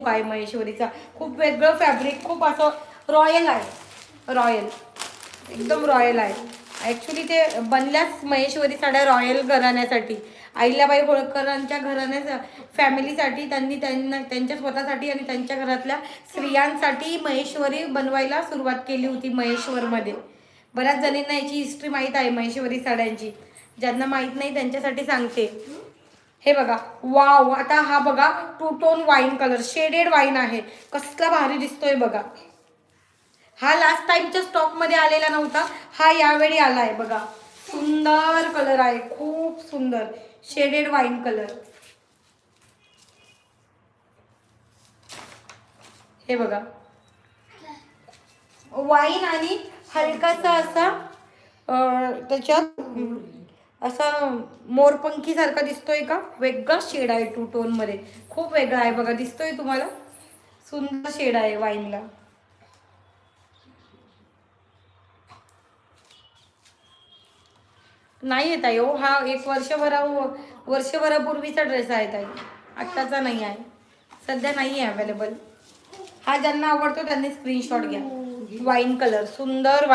काय महेश्वरीचा खूप वेगळं फॅब्रिक, खूप असं रॉयल आहे, रॉयल एकदम रॉयल आहे. ॲक्च्युली ते बनल्याच महेश्वरी साड्या रॉयल घराण्यासाठी, अहिल्याबाई होळकरांच्या घराण्या फॅमिलीसाठी त्यांना त्यांच्या स्वतःसाठी आणि त्यांच्या घरातल्या स्त्रियांसाठी महेश्वरी बनवायला सुरुवात केली होती महेश्वरमध्ये. बऱ्याच जणींना याची हिस्ट्री माहीत आहे महेश्वरी साड्यांची, ज्यांना माहीत नाही त्यांच्यासाठी सांगते. हे बघा, वाव. आता हा बघा two tone wine colour, shaded wine आहे, कसला भारी दिसतोय बघा. हा लास्ट टाइमच्या स्टॉक मध्ये आलेला नव्हता, हा यावेळी आलाय बघा. सुंदर कलर आहे, खूप सुंदर शेडेड वाईन कलर. हे बघा, वाईन आणि हलकासा असा त्याच्यात असा मोरपंखी सारखा दिसतोय का, वेगळा शेड आहे टू टोन मध्ये, खूप वेगळा आहे बघा. दिसतोय तुम्हाला, सुंदर शेड आहे वाईनला. नाही येत आहे हो, हा एक वर्षभरापूर्वीचा ड्रेस आहे ताई, आत्ताचा नाही आहे, सध्या नाही आहे अवेलेबल. हा ज्यांना आवडतो त्यांनी स्क्रीनशॉट घ्या. वाईन कलर, सुंदर वाईन.